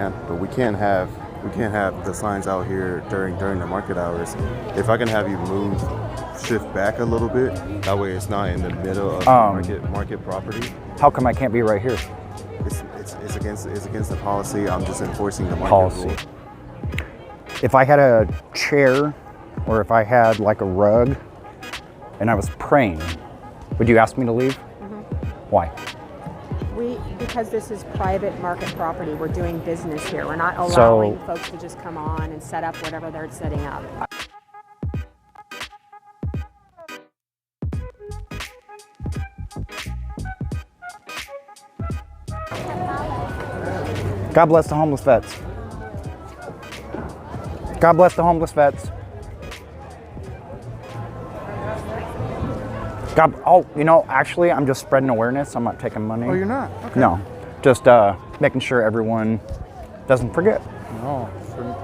man, but we can't have the signs out here during the market hours. If I can have you shift back a little bit, that way it's not in the middle of market property. How come I can't be right here? It's against the policy. I'm just enforcing the market Policy. rule. If I had a chair, or if I had like a rug, and I was praying, would you ask me to leave? Why? Because this is private market property. We're doing business here. We're not allowing folks to just come on and set up whatever they're setting up. God bless the homeless vets. God bless the homeless vets. Actually, I'm just spreading awareness. I'm not taking money. Oh, you're not? Okay. No, just making sure everyone doesn't forget. No,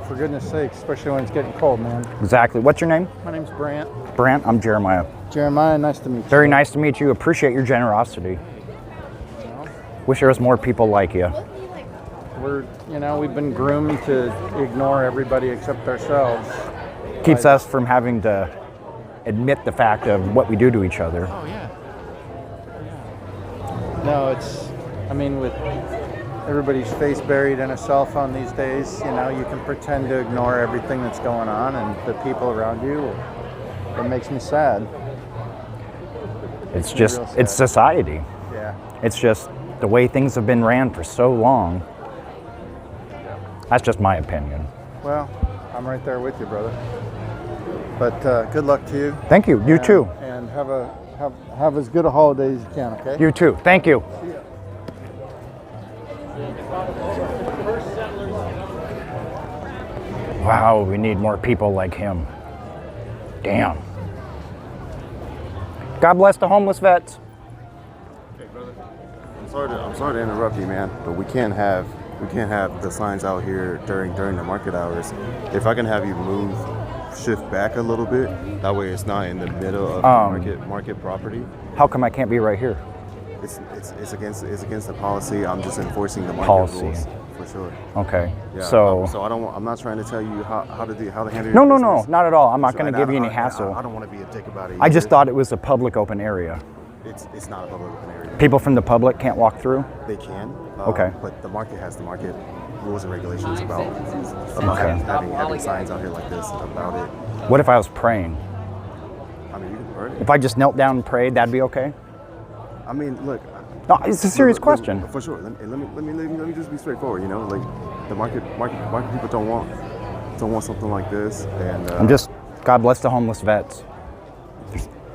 for goodness sakes, especially when it's getting cold, man. Exactly. What's your name? My name's Brant. Brant, I'm Jeremiah. Jeremiah, nice to meet you. Very nice to meet you. Appreciate your generosity. Wish there was more people like you. We've been groomed to ignore everybody except ourselves. Keeps us from having to admit the fact of what we do to each other. Oh, yeah. No, with everybody's face buried in a cell phone these days, you can pretend to ignore everything that's going on and the people around you. It makes me sad. It's just, it's society. Yeah. It's just the way things have been ran for so long. That's just my opinion. Well, I'm right there with you, brother. But good luck to you. Thank you. You too. And have as good a holiday as you can, okay? You too. Thank you. See ya. Wow, we need more people like him. Damn. God bless the homeless vets. Hey, brother. I'm sorry to interrupt you, man, but we can't have the signs out here during the market hours. If I can have you shift back a little bit, that way it's not in the middle of market property. How come I can't be right here? It's against the policy. I'm just enforcing the market Policy. rules for sure. Okay. Yeah, so I'm not trying to tell you how to handle No, your no, business. not at all. I'm not going to And give you any hassle. I don't want to be a dick about it. I just thought it was a public open area. It's not a public open area. People from the public can't walk through? They can. Okay. But the market has the market rules and regulations about Okay. having signs out here like this about it. What if I was praying? I mean, you can burn it. If I just knelt down and prayed, that'd be okay? I mean, look. No, it's a serious question. For sure. Let me just be straightforward. Like the market people don't want something like this. And I'm just, God bless the homeless vets.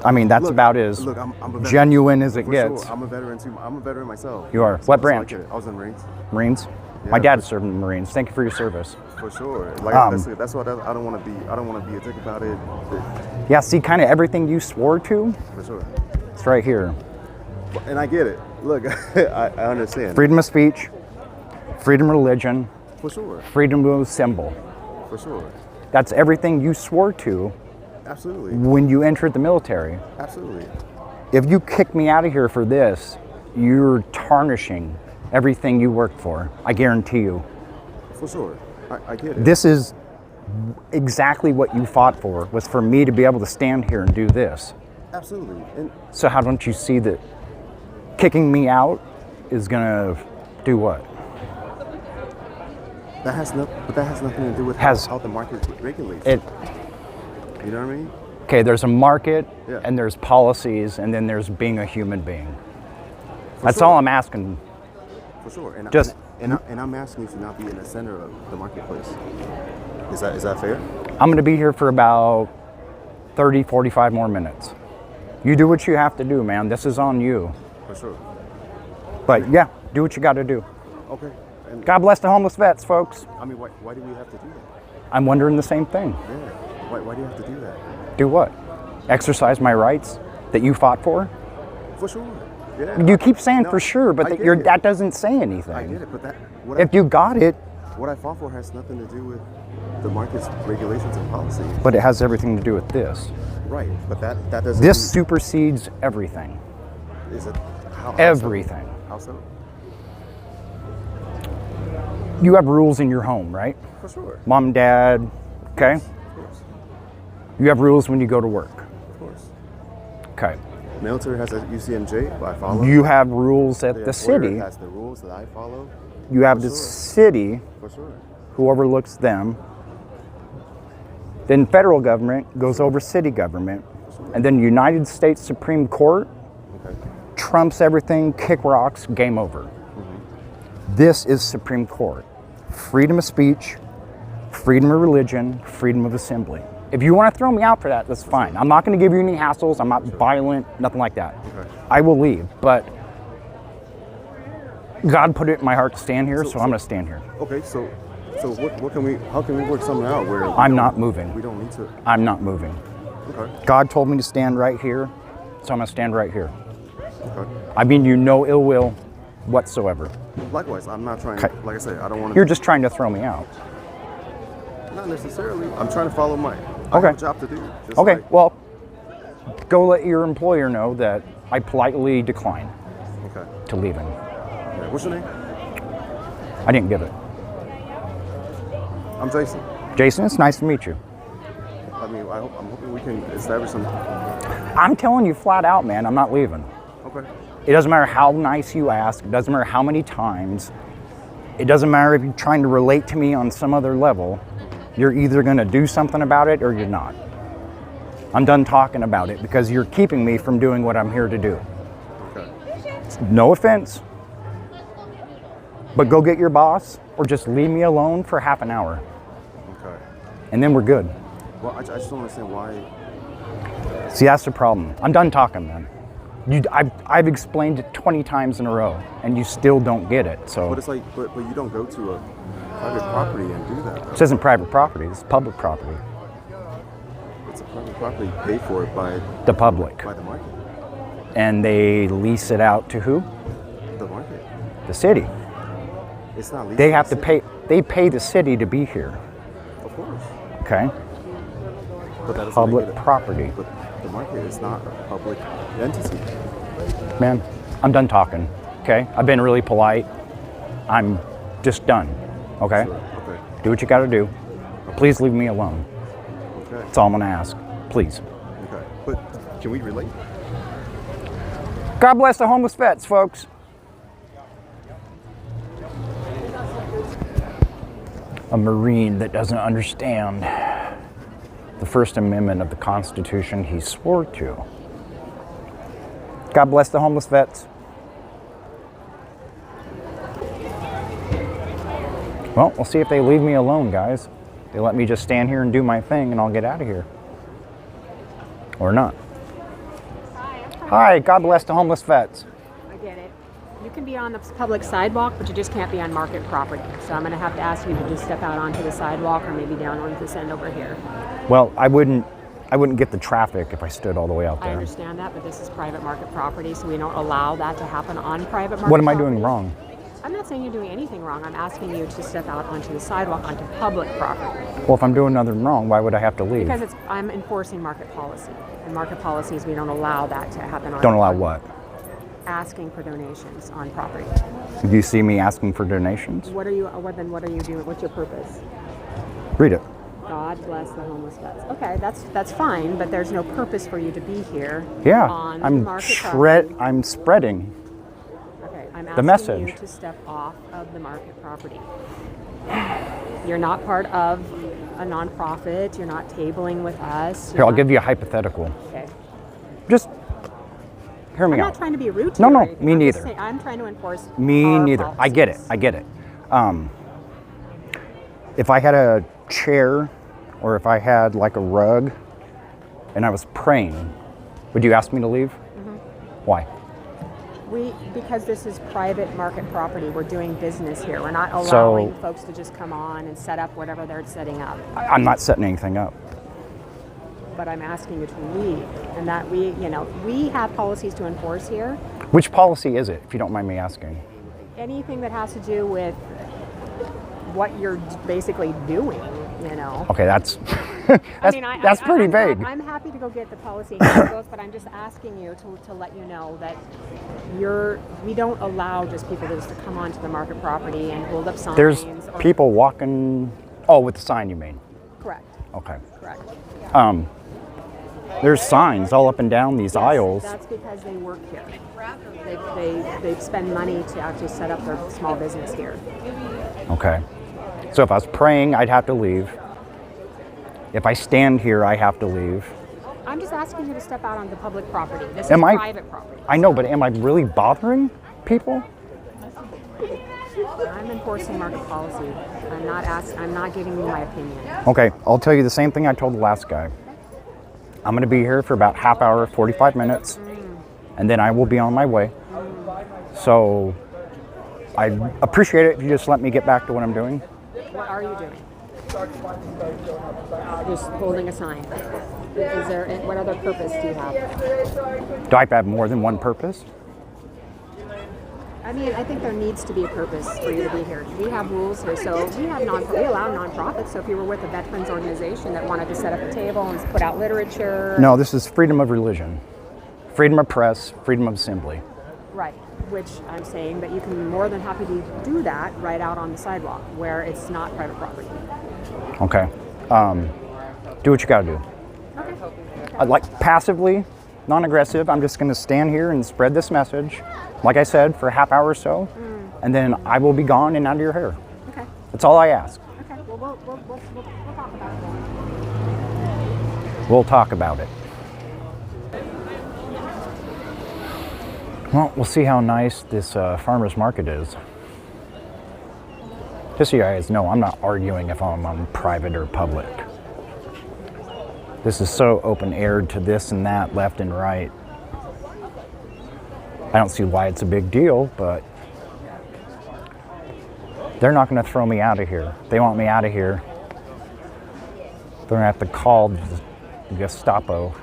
I mean, that's about as I'm a veteran. genuine as it For gets. Sure. I'm a veteran too. I'm a veteran myself. You are. What branch? I was in Marines. Marines? Yeah. My dad served in the Marines. Thank you for your service. For sure. Like that's what I don't want to be. I don't want to be a dick about it. Yeah, see, kind of everything you swore to, For sure. it's right here. And I get it. Look, I understand. Freedom of speech, freedom of religion, For sure. freedom of symbol. For sure. That's everything you swore to Absolutely. when you entered the military. Absolutely. If you kick me out of here for this, you're tarnishing everything you worked for. I guarantee you. For sure. I get it. This is exactly what you fought for, was for me to be able to stand here and do this. Absolutely. And So how don't you see that kicking me out is gonna do what? that has nothing to do with how the market regulates. It. You know what I mean? Okay, there's a market, Yeah. and there's policies, and then there's being a human being. That's sure. all I'm asking. For sure. And Just- I'm asking you to not be in the center of the marketplace. Is that fair? I'm gonna be here for about 30, 45 more minutes. You do what you have to do, man. This is on you. For sure. But yeah, do what you gotta do. Okay. And God bless the homeless vets, folks. I mean, why do we have to do that? I'm wondering the same thing. Yeah. Why do you have to do that? Do what? Exercise my rights that you fought for? For sure. Yeah. You keep saying No, for sure, but I get it. that doesn't say anything. I get it, but If you got it, what I fought for has nothing to do with the market's regulations and policies. but it has everything to do with this. Right, but that doesn't. This supersedes everything. Is it how Everything. How so? You have rules in your home, right? For sure. Mom and dad, okay? Of course. You have rules when you go to work, Of course. okay? Military has a UCMJ, I follow. You have rules at the employer city. has the rules that I follow. You have For the sure. city For sure. who overlooks them. Then federal government goes over city government. And then United States Supreme Court Okay. trumps everything, kick rocks, game over. This is Supreme Court. Freedom of speech, freedom of religion, freedom of assembly. If you want to throw me out for that, that's fine. I'm not going to give you any hassles. I'm not violent, nothing like that. Okay. I will leave, but God put it in my heart to stand here, so I'm going to stand here. Okay, so what can we, how can we work something out where I'm not moving. we don't need to? I'm not moving. Okay. God told me to stand right here, so I'm going to stand right here. Okay. I mean you no ill will whatsoever. Likewise, I'm not trying. Okay. Like I said, I don't want to. You're just trying to throw me out. Not necessarily. I'm trying to follow my. I Okay. have a job to do. Just Okay, like- well, go let your employer know that I politely decline Okay. to leaving. Yeah. What's your name? I didn't give it. I'm Jason. Jason, it's nice to meet you. I mean, I'm hoping we can establish some. I'm telling you flat out, man, I'm not leaving. Okay. It doesn't matter how nice you ask. It doesn't matter how many times. It doesn't matter if you're trying to relate to me on some other level. You're either going to do something about it or you're not. I'm done talking about it because you're keeping me from doing what I'm here to do. Okay. No offense, but go get your boss or just leave me alone for half an hour Okay. and then we're good. Well, I just don't understand why. See, that's the problem. I'm done talking, man. I've explained it 20 times in a row and you still don't get it. So But it's like, but you don't go to a private property and do that. this isn't private property, it's public property. It's a private property. You pay for it by The public. the market. And they lease it out to who? The market. The city. It's not legal. They have to pay, they pay the city to be here, Of course. okay? But that doesn't Public make it property. But the market is not a public entity. Man, I'm done talking, okay? I've been really polite. I'm just done, okay? Sure. Okay. Do what you gotta do. Please leave me alone. Okay. That's all I'm gonna ask, please. Okay. But can we relate? God bless the homeless vets, folks. A Marine that doesn't understand the First Amendment of the Constitution he swore to. God bless the homeless vets. Well, we'll see if they leave me alone, guys. They let me just stand here and do my thing and I'll get out of here. Or not. Hi, God bless the homeless vets. I get it. You can be on the public sidewalk, but you just can't be on market property. So I'm going to have to ask you to just step out onto the sidewalk or maybe down onto this end over here. Well, I wouldn't get the traffic if I stood all the way out I there. understand that, but this is private market property, so we don't allow that to happen on private market What am I property. doing wrong? I'm not saying you're doing anything wrong. I'm asking you to step out onto the sidewalk onto public property. Well, if I'm doing nothing wrong, why would I have to leave? Because I'm enforcing market policy. And market policies, we don't allow that to happen on Don't allow what? asking for donations on property. You see me asking for donations? What are you doing? What's your purpose? Read it. God bless the homeless vets. Okay, that's fine, but there's no purpose for you to be here. Yeah, on I'm market property. I'm spreading. Okay, I'm asking the message. you to step off of the market property. You're not part of a nonprofit. You're not tabling with us. Here, I'll give you a hypothetical. Okay. Just hear me I'm out. not trying to be rude to No, you. no, or anything. me I'm just neither. saying, I'm trying to enforce. Me our neither. I get it. policies. I get it. If I had a chair or if I had like a rug and I was praying, would you ask me to leave? Mm-hmm. Why? Because this is private market property. We're doing business here. We're not allowing folks to just come on and set up whatever they're setting up. I'm not setting anything up. But I'm asking you to leave, and that we have policies to enforce here. Which policy is it, if you don't mind me asking? Anything that has to do with what you're basically doing, Okay, that's That's pretty vague. I'm happy to go get the policy handbook, but I'm just asking you to let you know that we don't allow just people just to come onto the market property and hold up signs. There's people walking. Oh, with the sign, you mean? Correct. Okay. Correct. There's signs all up and down these aisles. That's because they work here. They spend money to actually set up their small business here. Okay. So if I was praying, I'd have to leave. If I stand here, I have to leave. I'm just asking you to step out on the public property. This is private property. I know, but am I really bothering people? I'm enforcing market policy. I'm not giving you my opinion. Okay, I'll tell you the same thing I told the last guy. I'm going to be here for about half hour, 45 minutes, and then I will be on my way. So I appreciate it if you just let me get back to what I'm doing. What are you doing? Just holding a sign. What other purpose do you have? Do I have more than one purpose? I mean, I think there needs to be a purpose for you to be here. We have rules here, so we allow nonprofits. So if you were with a veterans organization that wanted to set up a table and put out literature. No, this is freedom of religion, freedom of press, freedom of assembly. Right, which I'm saying that you can be more than happy to do that right out on the sidewalk where it's not private property. Okay. Do what you got to do. Okay. Like passively, non-aggressive. I'm just going to stand here and spread this message, like I said, for a half hour or so, and then I will be gone and out of your hair. Okay. That's all I ask. Okay. Well, we'll talk about it. We'll talk about it. Well, we'll see how nice this farmer's market is. Just so you guys know, I'm not arguing if I'm on private or public. This is so open-aired to this and that, left and right. I don't see why it's a big deal, but they're not going to throw me out of here. They want me out of here. They're going to have to call the Gestapo.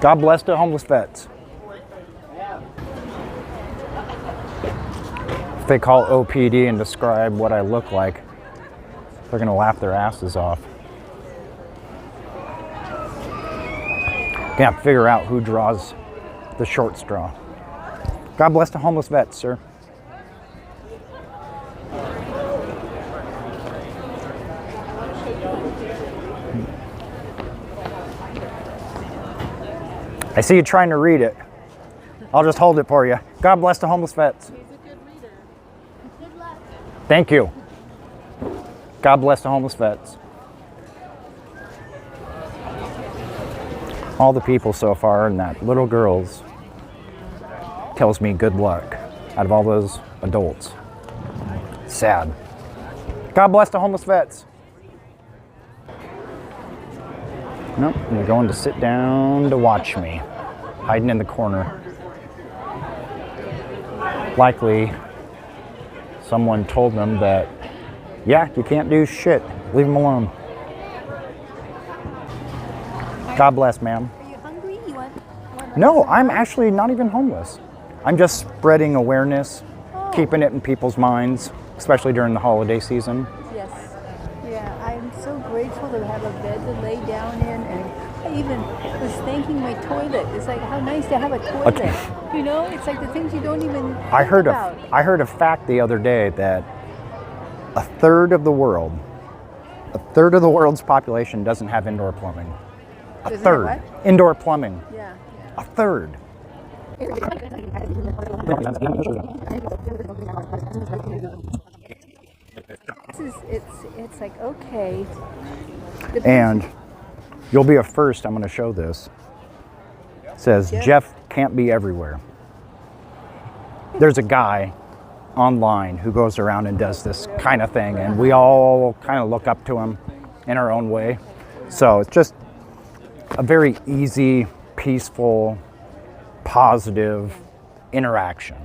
God bless the homeless vets. If they call OPD and describe what I look like, they're going to laugh their asses off. Gonna have to figure out who draws the short straw. God bless the homeless vets, sir. I see you trying to read it. I'll just hold it for you. God bless the homeless vets. He's a good reader. Good luck. Thank you. God bless the homeless vets. All the people so far and that little girl's tells me good luck out of all those adults. Sad. God bless the homeless vets. Nope, they're going to sit down to watch me, hiding in the corner. Likely, someone told them that, yeah, you can't do shit. Leave them alone. God bless, ma'am. Are you hungry? You want No, I'm actually not even homeless. I'm just spreading awareness, keeping it in people's minds, especially during the holiday season. Yes. Yeah, I'm so grateful to have a bed to lay down in, and I even was thanking my toilet. It's like how nice to have a toilet. You know, it's like the things you don't even think about. I heard a fact the other day that a third of the world's population doesn't have indoor plumbing. A Doesn't third. have what? Indoor plumbing. Yeah. A third. It's like, okay. And you'll be a first, I'm going to show this. It says, Jeff can't be everywhere. There's a guy online who goes around and does this kind of thing, and we all kind of look up to him in our own way. So it's just a very easy, peaceful, positive interaction.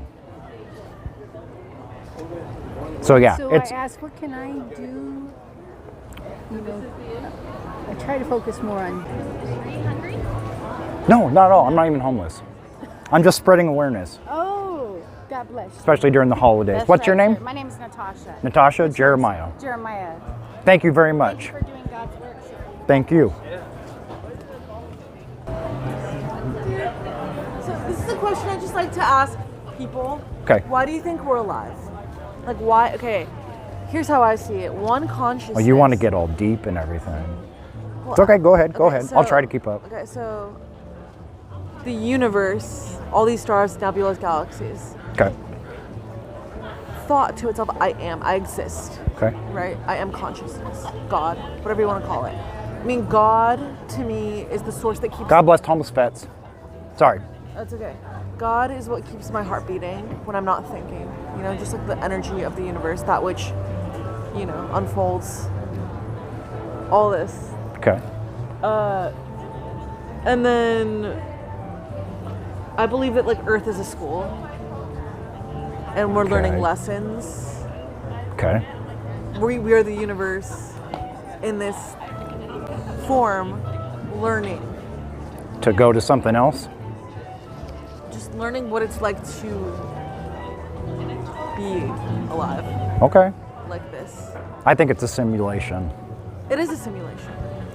So yeah, So it's I asked, what can I do? You know, I try to focus more on. no, not at all. I'm not even homeless. I'm just spreading awareness. Oh, God bless you. especially during the holidays. That's What's your right, name? sir. My name is Natasha. Natasha Jeremiah. Jeremiah. Thank you very Thank much. you for doing God's work, sir. Thank you. So this is a question I just like to ask people. Okay. Why do you think we're alive? Like why? Okay. Here's how I see it. One, consciousness. Well, you want to get all deep and everything. Well, It's okay. Go ahead. Go okay, ahead. I'll so- try to keep up. Okay, so the universe, all these stars, nebulas, galaxies, Okay. thought to itself, I am, I exist, Okay. right? I am consciousness, God, whatever you want to call it. I mean, God to me is the source that keeps. God bless homeless vets. Sorry. That's okay. God is what keeps my heart beating when I'm not thinking. You know, just like the energy of the universe, that which, you know, unfolds all this. Okay. And then I believe that like Earth is a school and we're learning Okay. lessons. Okay. We are the universe in this form learning. To go to something else? Just learning what it's like to be alive Okay. like this. I think it's a simulation. It is a simulation.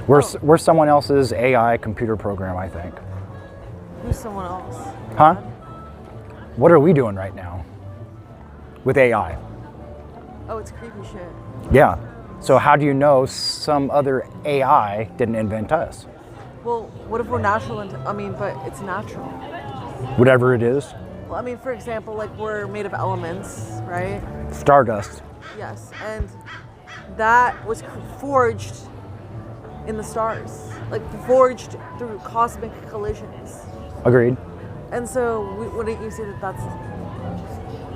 We're someone else's AI computer program, I think. Who's someone else? Huh? What are we doing right now with AI? Oh, it's creepy shit. Yeah. So how do you know some other AI didn't invent us? Well, what if we're natural? But it's natural. Whatever it is, Well, I mean, for example, like we're made of elements, right? stardust. Yes, and that was forged in the stars, like forged through cosmic collisions. Agreed. And so, wouldn't you say that that's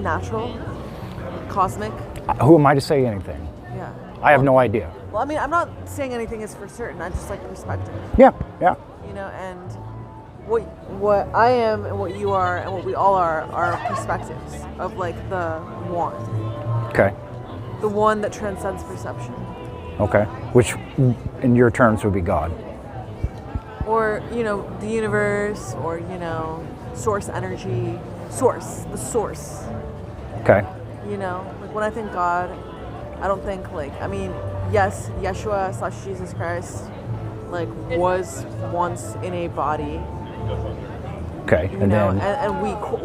natural, cosmic? Who am I to say anything? Yeah. I have no idea. Well, I mean, I'm not saying anything is for certain. I just like perspective, Yeah, yeah. you know. And what I am and what you are and what we all are perspectives of like the one, Okay. the one that transcends perception. Okay. Which, in your terms, would be God. Or, you know, the universe, or, you know, source energy, the source, Okay. you know? Like, when I think God, I don't think, like, I mean, yes, Yeshua / Jesus Christ, like, was once in a body, Okay. you And know, then,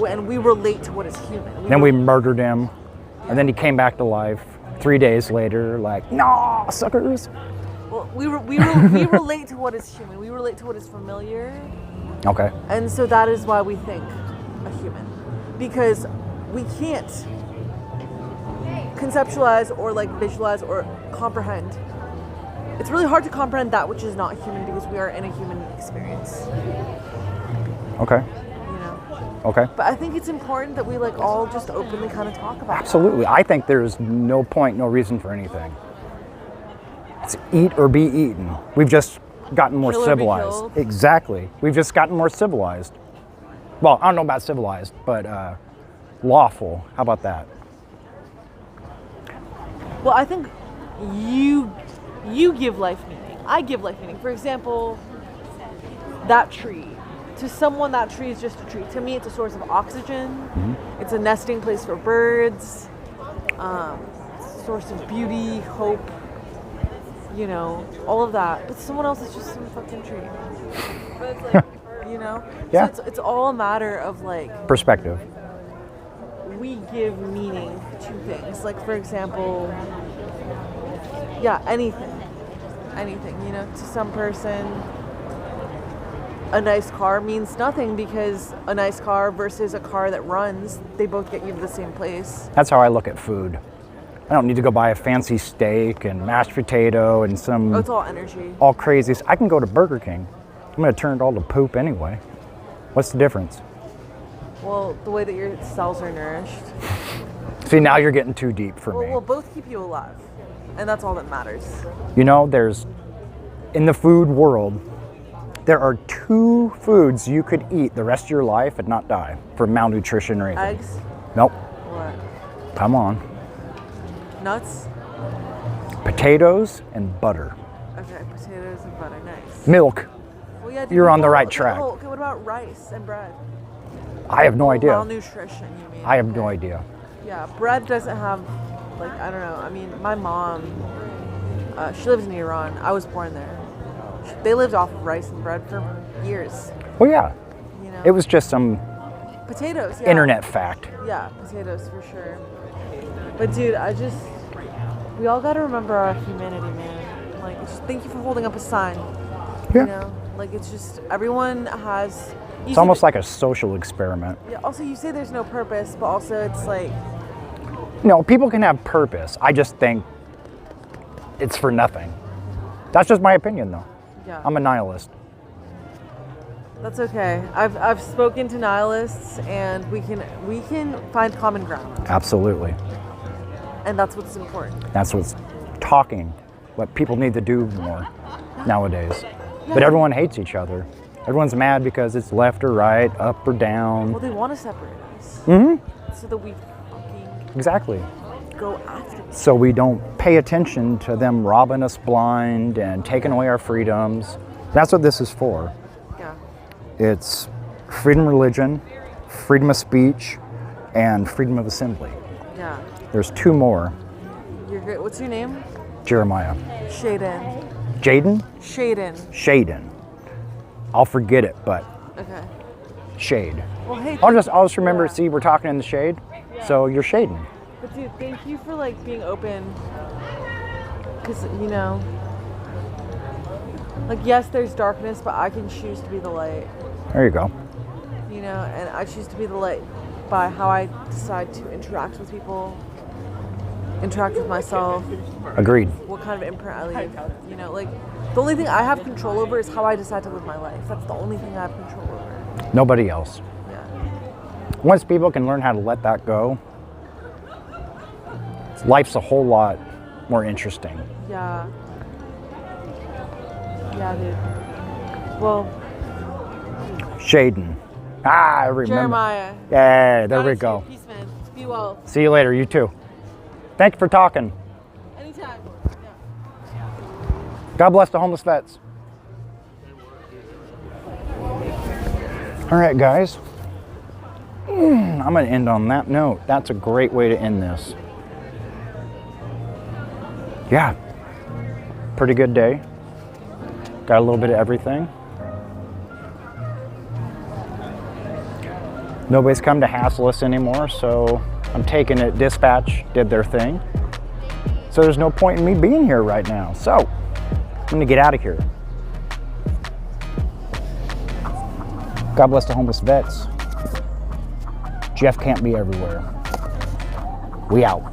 and we relate to what is human. then we murdered him, and then he came back to life 3 days later, like, no, suckers. Well, we relate to what is human. We relate to what is familiar. Okay. And so that is why we think a human. Because we can't conceptualize or like visualize or comprehend. It's really hard to comprehend that which is not human because we are in a human experience, Okay. you know. Okay. But I think it's important that we like all just openly kind of talk about Absolutely. I think there's no point, no reason for anything. It's eat or be eaten. We've just gotten more Kill or be civilized. killed. Exactly. We've just gotten more civilized. Well, I don't know about civilized, but lawful. How about that? that. Well, I think you give life meaning. I give life meaning. For example, that tree. To someone, that tree is just a tree. To me, it's a source of oxygen. Mm-hmm. It's a nesting place for birds. Source of beauty, hope. You know, all of that. But someone else is just some fucking tree. But it's like, you know? Yeah. So it's all a matter of like, Perspective. we give meaning to things. Like, for example, yeah, anything, you know, to some person, a nice car means nothing because a nice car versus a car that runs, they both get you to the same place. That's how I look at food. I don't need to go buy a fancy steak and mashed potato and some Oh, it's all energy. all crazy. I can go to Burger King. I'm going to turn it all to poop anyway. What's the difference? Well, the way that your cells are nourished. See, now you're getting too deep for me. Well, both keep you alive. And that's all that matters. You know, in the food world, there are 2 foods you could eat the rest of your life and not die from malnutrition or anything. Eggs? Nope. What? Come on. Nuts? Potatoes and butter. Okay, potatoes and butter, nice. Milk. Well, yeah, You're on the right okay, track. Okay, what about rice and bread? I have no idea. Malnutrition, you mean? I have no idea. Yeah, bread doesn't have, like, I don't know. I mean, my mom, she lives in Iran. I was born there. They lived off of rice and bread for years. Well, yeah. You know? It was just some Potatoes, yeah. internet fact. Yeah, potatoes for sure. But dude, we all gotta remember our humanity, man. Like, it's just, thank you for holding up a sign. Yeah. You know? Like, it's just, everyone has... It's almost like a social experiment. Yeah, also, you say there's no purpose, but also it's like... No, people can have purpose. I just think it's for nothing. That's just my opinion, though. Yeah. I'm a nihilist. That's okay. I've spoken to nihilists, and we can find common ground, Absolutely. and that's what's important. That's what's talking, what people need to do more nowadays. But everyone hates each other. Everyone's mad because it's left or right, up or down. Well, they want to separate us, so that we fucking Exactly. go after them. So we don't pay attention to them robbing us blind and taking away our freedoms. That's what this is for. Yeah. It's freedom of religion, freedom of speech, and freedom of assembly. Yeah. There's two more. You're great. What's your name? Jeremiah. Shaden. Jaden? Shaden. Shaden. I'll forget it, but Okay. shade. Well, hey. I'll just remember, Yeah. see, we're talking in the shade. So you're shading. But dude, thank you for like being open. Cause you know, like yes, there's darkness, but I can choose to be the light. There you go. You know, and I choose to be the light by how I decide to interact with people, interact with myself, Agreed. what kind of imprint I leave. You know, like the only thing I have control over is how I decide to live my life. That's the only thing I have control over. Nobody else. Yeah. Once people can learn how to let that go, life's a whole lot more interesting. Yeah. Yeah, dude. Well, Shaden. Ah, I remember. Jeremiah. Yeah, there we Gratitude. go. Peace, man. Be well. See you later, you too. Thank you for talking. Anytime. Yeah. God bless the homeless vets. All right, guys. I'm going to end on that note. That's a great way to end this. Yeah. Pretty good day. Got a little bit of everything. Nobody's come to hassle us anymore, so I'm taking it. Dispatch did their thing. So there's no point in me being here right now. So I'm going to get out of here. God bless the homeless vets. Jeff can't be everywhere. We out.